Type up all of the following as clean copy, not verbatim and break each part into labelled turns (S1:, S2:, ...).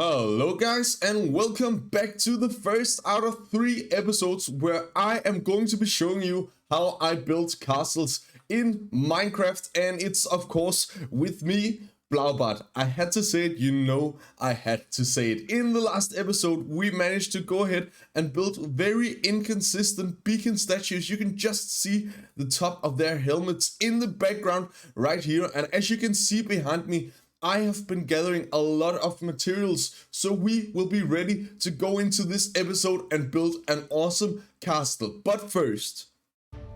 S1: Hello guys, and welcome back to the first out of 3 episodes where I am going to be showing you how I build castles in Minecraft, and it's of course with me, Blaubart. I had to say it, I had to say it. In the last episode we managed to go ahead and build very inconsistent beacon statues. You can just see the top of their helmets in the background right here, and as you can see behind me, I have been gathering a lot of materials, so we will be ready to go into this episode and build an awesome castle. But first,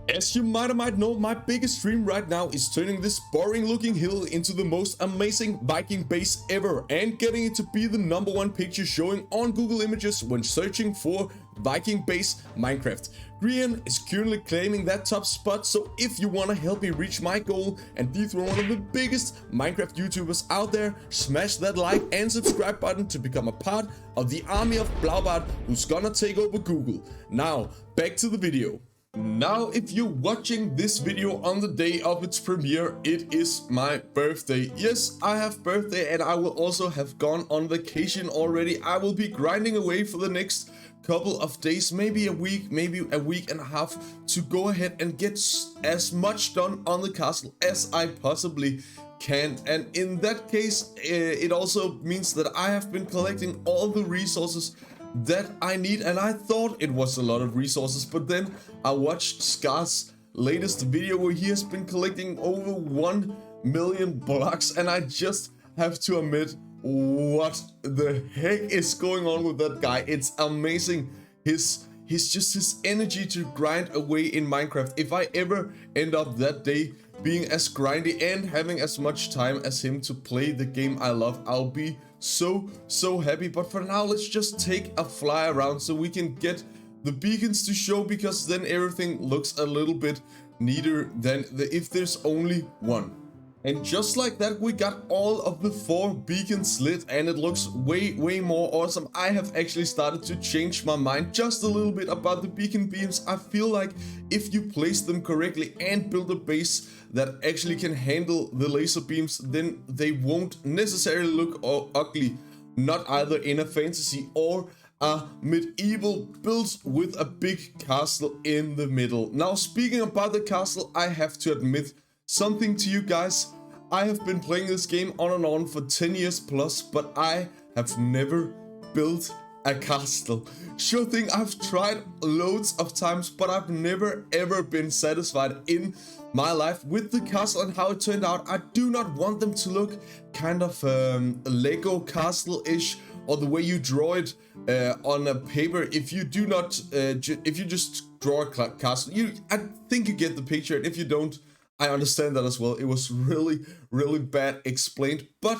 S1: as you might or might know, my biggest dream right now is turning this boring looking hill into the most amazing Viking base ever and getting it to be the #1 picture showing on Google Images when searching for Viking base Minecraft. Cuillin is currently claiming that top spot, so if you want to help me reach my goal and dethrone one of the biggest Minecraft YouTubers out there, smash that like and subscribe button to become a part of the army of Blaubart who's gonna take over Google. Now, back to the video. Now, if you're watching this video on the day of its premiere, it is my birthday. Yes, I have birthday, and I will also have gone on vacation already. I will be grinding away for the next couple of days, maybe a week, maybe a week and a half, to go ahead and get as much done on the castle as I possibly can. And in that case, it also means that I have been collecting all the resources that I need, and I thought it was a lot of resources, but then I watched Skye's latest video where he has been collecting over 1 million blocks, and I just have to admit, what the heck is going on with that guy? It's amazing. His energy to grind away in Minecraft. If I ever end up that day being as grindy and having as much time as him to play the game I love, I'll be so happy. But for now, let's just take a fly around so we can get the beacons to show, because then everything looks a little bit neater than if there's only one. And just like that, we got all of the 4 beacons lit, and it looks way more awesome. I have actually started to change my mind just a little bit about the beacon beams. I feel like if you place them correctly and build a base that actually can handle the laser beams, then they won't necessarily look ugly, not either in a fantasy or a medieval build with a big castle in the middle. Now, speaking about the castle, I have to admit something to you guys. I have been playing this game on and on for 10 years plus, but I have never built a castle. Sure thing, I've tried loads of times, but I've never ever been satisfied in my life with the castle and how it turned out. I do not want them to look kind of Lego castle-ish, or the way you draw it on a paper. If you do not, if you just draw a castle, I think you get the picture, and if you don't, I understand that as well. It was really bad explained, but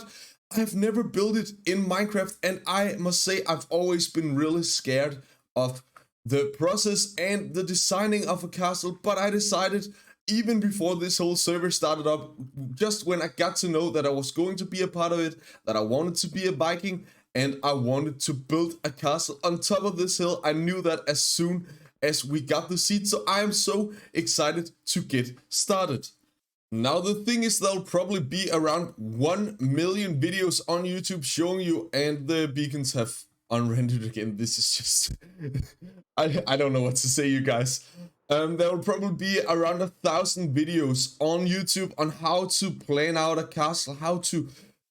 S1: I've never built it in Minecraft, and I must say I've always been really scared of the process and the designing of a castle. But I decided, even before this whole server started up, just when I got to know that I was going to be a part of it, that I wanted to be a Viking and I wanted to build a castle on top of this hill, I knew that as soon as we got the seed, so I am so excited to get started. Now, the thing is, there'll probably be around 1 million videos on YouTube showing you, and the beacons have unrendered again. This is just I don't know what to say, you guys. There will probably be around 1,000 videos on YouTube on how to plan out a castle, how to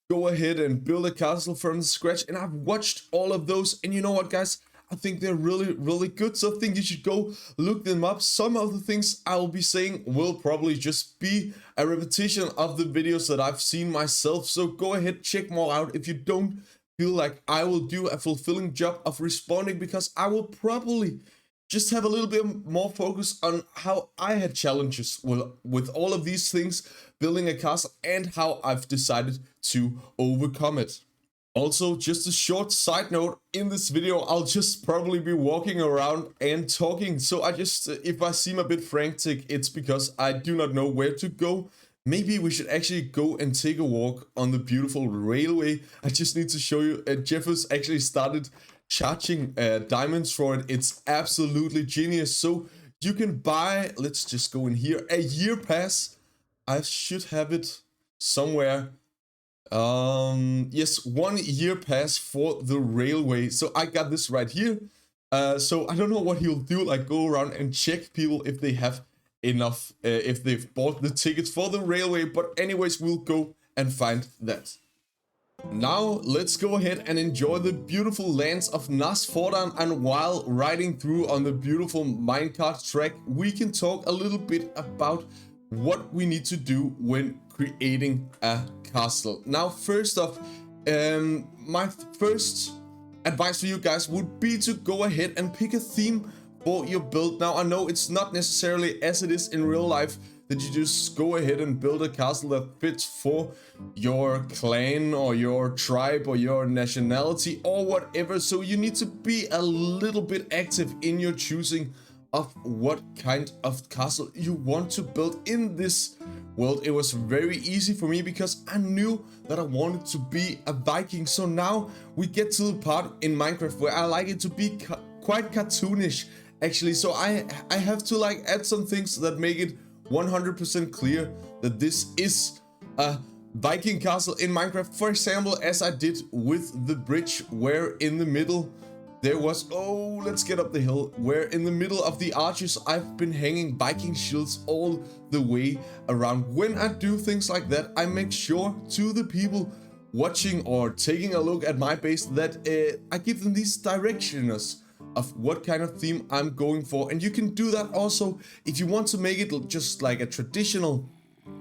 S1: go ahead and build a castle from scratch, and I've watched all of those, and you know what, guys? I think they're really good, so I think you should go look them up. Some of the things I will be saying will probably just be a repetition of the videos that I've seen myself, so go ahead, check more out if you don't feel like I will do a fulfilling job of responding, because I will probably just have a little bit more focus on how I had challenges with all of these things, building a castle, and how I've decided to overcome it. Also, just a short side note, in this video I'll just probably be walking around and talking, so if I seem a bit frantic, it's because I do not know where to go. Maybe we should actually go and take a walk on the beautiful railway. I just need to show you, Jeff has actually started charging diamonds for it. It's absolutely genius. So you can buy, let's just go in here, a year pass. I should have it somewhere Yes, 1 year pass for the railway. So I got this right here. So I don't know what he'll do, like go around and check people if they have enough, if they've bought the tickets for the railway. But anyways, we'll go and find that. Now let's go ahead and enjoy the beautiful lands of Nasfordan, and while riding through on the beautiful minecart track, we can talk a little bit about what we need to do when creating a castle. Now, first off, my first advice for you guys would be to go ahead and pick a theme for your build. Now, I know it's not necessarily as it is in real life that you just go ahead and build a castle that fits for your clan or your tribe or your nationality or whatever. So you need to be a little bit active in your choosing of what kind of castle you want to build in this world. It was very easy for me because I knew that I wanted to be a Viking. So now we get to the part in Minecraft where I like it to be quite cartoonish actually. So I have to like add some things that make it 100% clear that this is a Viking castle in Minecraft. For example, as I did with the bridge, where in the middle there was, oh, let's get up the hill, where in the middle of the arches I've been hanging Viking shields all the way around. When I do things like that, I make sure to the people watching or taking a look at my base that I give them these directions of what kind of theme I'm going for. And you can do that also if you want to make it just like a traditional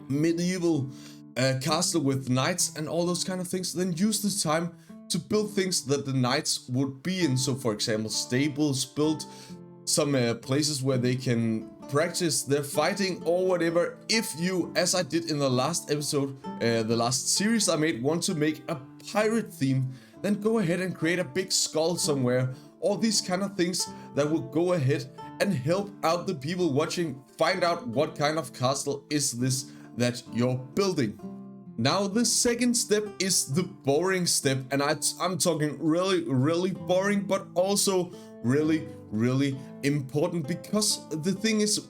S1: medieval castle with knights and all those kind of things. Then use this time to build things that the knights would be in. So for example, stables, build some places where they can practice their fighting or whatever. If you, as I did in the last episode, the last series I made, want to make a pirate theme, then go ahead and create a big skull somewhere. All these kind of things that will go ahead and help out the people watching find out what kind of castle is this that you're building. Now the second step is the boring step, and I'm talking really boring, but also really important, because the thing is,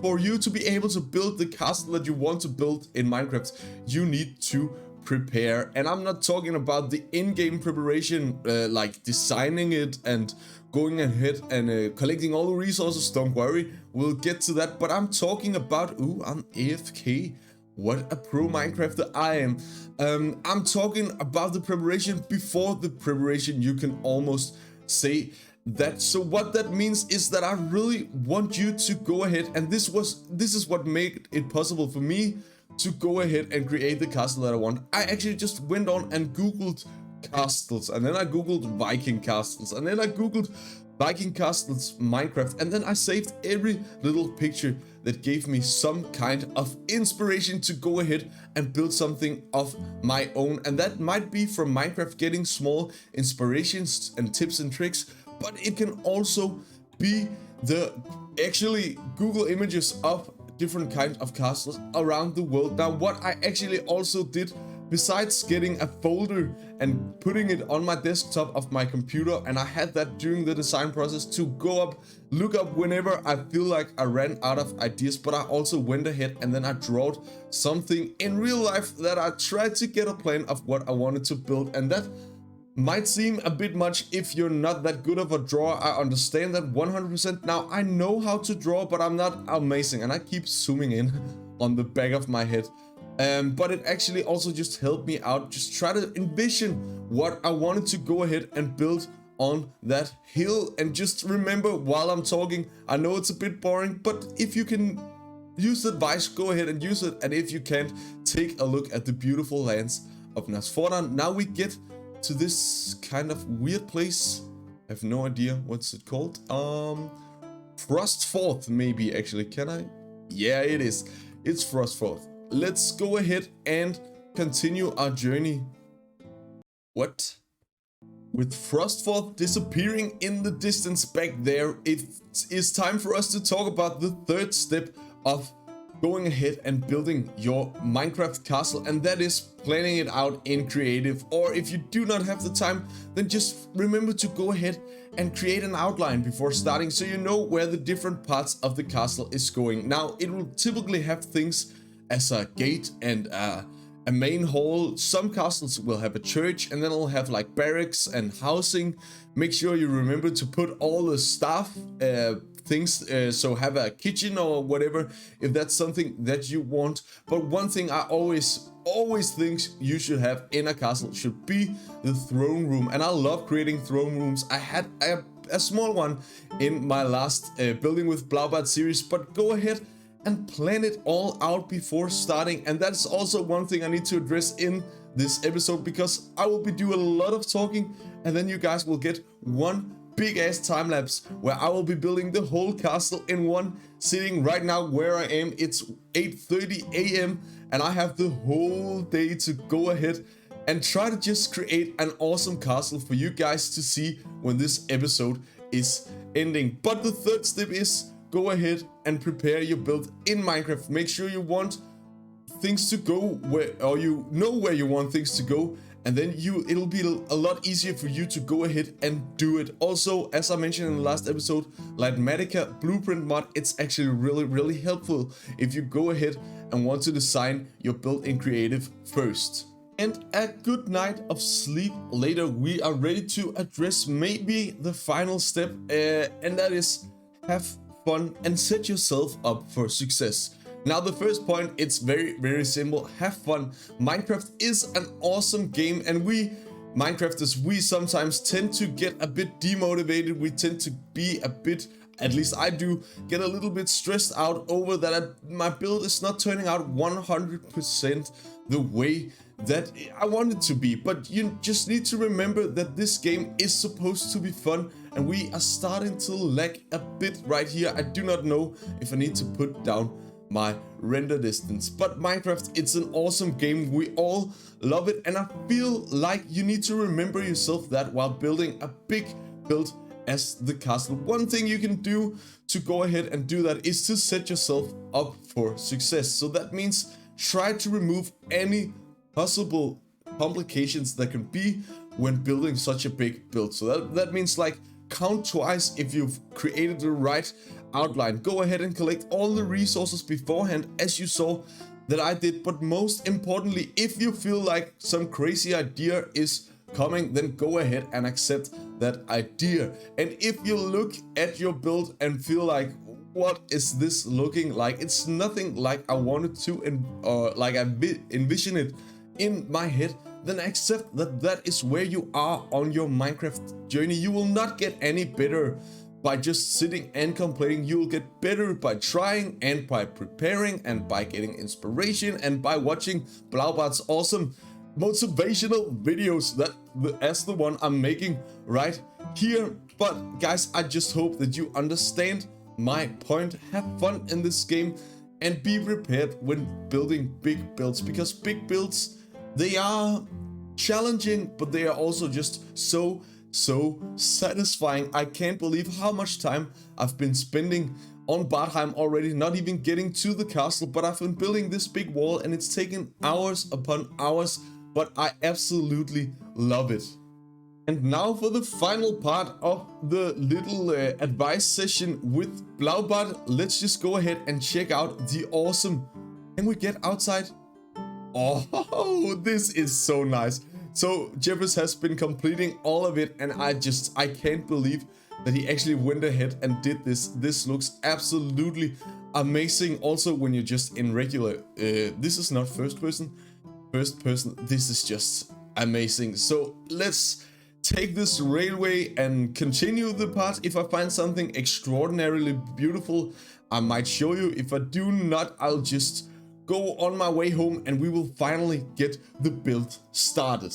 S1: for you to be able to build the castle that you want to build in Minecraft, you need to prepare. And I'm not talking about the in-game preparation, like designing it and going ahead and collecting all the resources. Don't worry, we'll get to that. But I'm talking about, ooh, I'm AFK. What a pro Minecrafter I am. I'm talking about the preparation before the preparation, you can almost say that. So what that means is that I really want you to go ahead, and this is what made it possible for me to go ahead and create the castle that I want. I actually just went on and googled castles, and then I googled Viking castles, and then I googled Viking castles Minecraft, and then I saved every little picture that gave me some kind of inspiration to go ahead and build something of my own. And that might be from Minecraft, getting small inspirations and tips and tricks, but it can also be the actually Google images of different kinds of castles around the world. Now what I actually also did, besides getting a folder and putting it on my desktop of my computer, and I had that during the design process to look up whenever I feel like I ran out of ideas, but I also went ahead and then I drawed something in real life that I tried to get a plan of what I wanted to build. And that might seem a bit much if you're not that good of a drawer. I understand that 100%. Now I know how to draw, but I'm not amazing, and I keep zooming in on the back of my head. But it actually also just helped me out, just try to envision what I wanted to go ahead and build on that hill. And just remember while I'm talking, I know it's a bit boring, but if you can use the advice, go ahead and use it. And if you can't, take a look at the beautiful lands of Nasfordan. Now we get to this kind of weird place. I have no idea what's it called. Frostforth maybe, actually. Can I? Yeah, it is. It's Frostforth. Let's go ahead and continue our journey. What? With Frostforth disappearing in the distance back there, it is time for us to talk about the third step of going ahead and building your Minecraft castle, and that is planning it out in creative. Or if you do not have the time, then just remember to go ahead and create an outline before starting, so you know where the different parts of the castle is going. Now it will typically have things as a gate and a main hall. Some castles will have a church, and then it'll have like barracks and housing. Make sure you remember to put all the staff things, so have a kitchen or whatever if that's something that you want. But one thing I always think you should have in a castle should be the throne room, and I love creating throne rooms. I had a small one in my last building with Blaubart series, but go ahead and plan it all out before starting. And that's also one thing I need to address in this episode, because I will be doing a lot of talking, and then you guys will get one big ass time lapse where I will be building the whole castle in one sitting. Right now where I am, it's 8:30 a.m. and I have the whole day to go ahead and try to just create an awesome castle for you guys to see when this episode is ending. But the third step is go ahead and prepare your build in Minecraft. Make sure you want things to go where, or you know where you want things to go, and then it'll be a lot easier for you to go ahead and do it. Also, as I mentioned in the last episode, Lightmatica blueprint mod, it's actually really helpful if you go ahead and want to design your build in creative first. And a good night of sleep later, we are ready to address maybe the final step, and that is have fun and set yourself up for success. Now, the first point, it's very simple. Have fun. Minecraft is an awesome game, and we Minecrafters, we sometimes tend to get a bit demotivated. We tend to be a bit, at least I do, get a little bit stressed out over that my build is not turning out 100% the way that I want it to be. But you just need to remember that this game is supposed to be fun, and we are starting to lag a bit right here. I do not know if I need to put down my render distance, but Minecraft, it's an awesome game. We all love it, and I feel like you need to remember yourself that while building a big build as the castle. One thing you can do to go ahead and do that is to set yourself up for success. So that means try to remove any possible complications that can be when building such a big build. So that means like count twice if you've created the right outline. Go ahead and collect all the resources beforehand, as you saw that I did. But most importantly, if you feel like some crazy idea is coming, then go ahead and accept that idea. And if you look at your build and feel like, what is this looking like? It's nothing like I wanted to, and like I envision it in my head, then accept that that is where you are on your Minecraft journey. You will not get any better by just sitting and complaining. You will get better by trying and by preparing and by getting inspiration and by watching Blaubart's awesome motivational videos as the one I'm making right here. But guys, I just hope that you understand my point. Have fun in this game and be prepared when building big builds, because big builds, they are challenging, but they are also just so satisfying. I can't believe how much time I've been spending on Bartheim already, not even getting to the castle, but I've been building this big wall and it's taken hours upon hours, but I absolutely love it. And now for the final part of the little advice session with Blaubart. Let's just go ahead and check out the awesome. Can we get outside? Oh, this is so nice. So Jeffers has been completing all of it, and I can't believe that he actually went ahead and did this. This looks absolutely amazing. Also, when you're just in regular, this is not first person. This is just amazing. So let's take this railway and continue the part. If I find something extraordinarily beautiful, I might show you. If I do not, I'll just go on my way home and we will finally get the build started.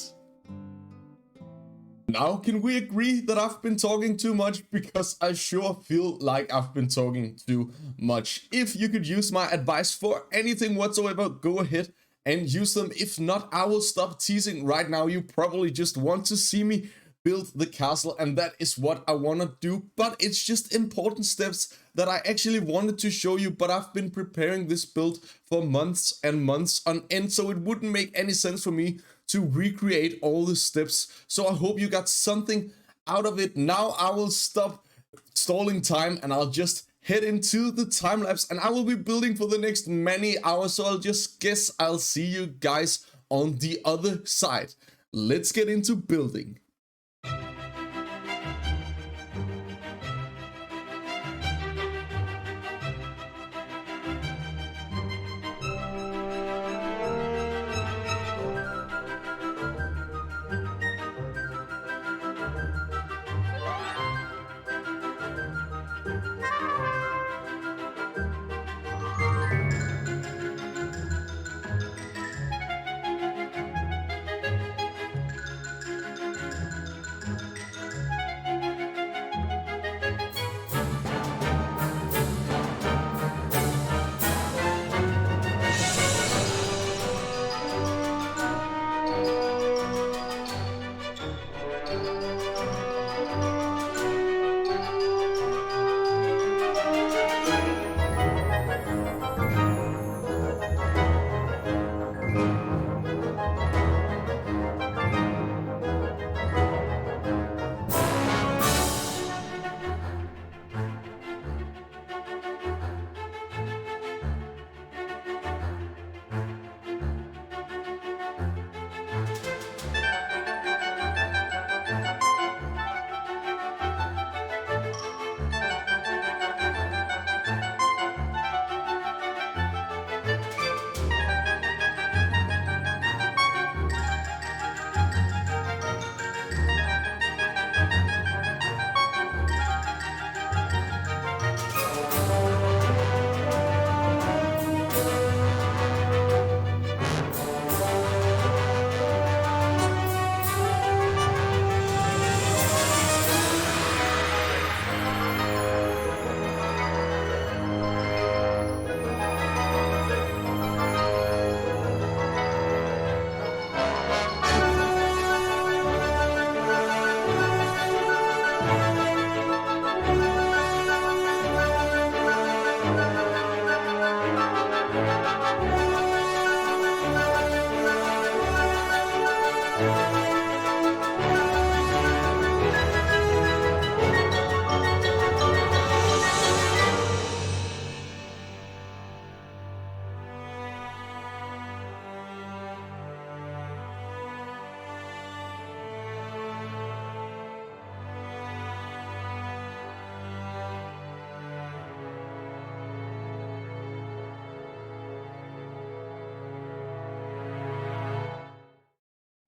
S1: Now, can we agree that I've been talking too much? Because I sure feel like I've been talking too much. If you could use my advice for anything whatsoever, go ahead and use them. If not, I will stop teasing right now. You probably just want to see me build the castle, and that is what I want to do. But it's just important steps that I actually wanted to show you, but I've been preparing this build for months and months on end, so it wouldn't make any sense for me to recreate all the steps. So I hope you got something out of it. Now I will stop stalling time and I'll just head into the time lapse, and I will be building for the next many hours. So I'll just guess I'll see you guys on the other side. Let's get into building.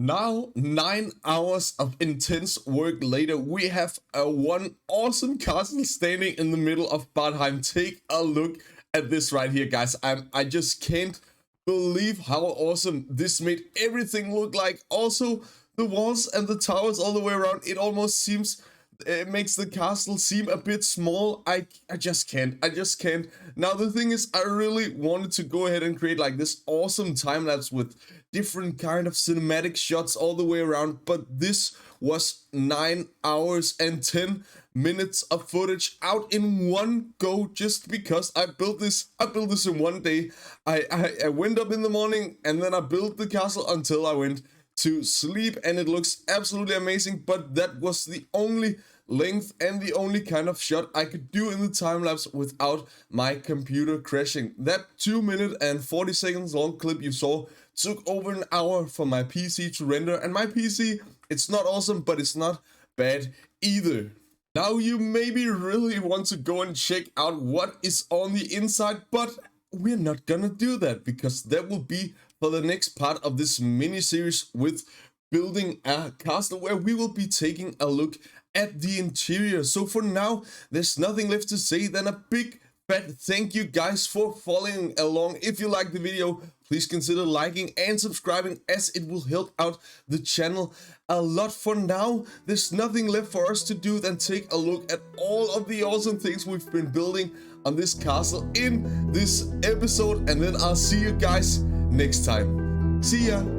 S1: Now, 9 hours of intense work later, we have one awesome castle standing in the middle of Badheim. Take a look at this right here, guys. I just can't believe how awesome this made everything look like. Also, the walls and the towers all the way around, it almost seems... it makes the castle seem a bit small. I just can't. Now, the thing is, I really wanted to go ahead and create like this awesome time-lapse with different kind of cinematic shots all the way around, but this was 9 hours and 10 minutes of footage out in one go just because I built this in one day. I went up in the morning and then I built the castle until I went to sleep, and it looks absolutely amazing. But that was the only length and the only kind of shot I could do in the time-lapse without my computer crashing. That 2 minute and 40 seconds long clip you saw took over an hour for my PC to render, and my PC, it's not awesome, but it's not bad either. Now, you maybe really want to go and check out what is on the inside, but we're not gonna do that because that will be for the next part of this mini-series with building a castle, where we will be taking a look at the interior. So for now, there's nothing left to say than a big fat thank you guys for following along. If you like the video, please consider liking and subscribing, as it will help out the channel a lot. For now, there's nothing left for us to do than take a look at all of the awesome things we've been building on this castle in this episode, and then I'll see you guys next time. See ya!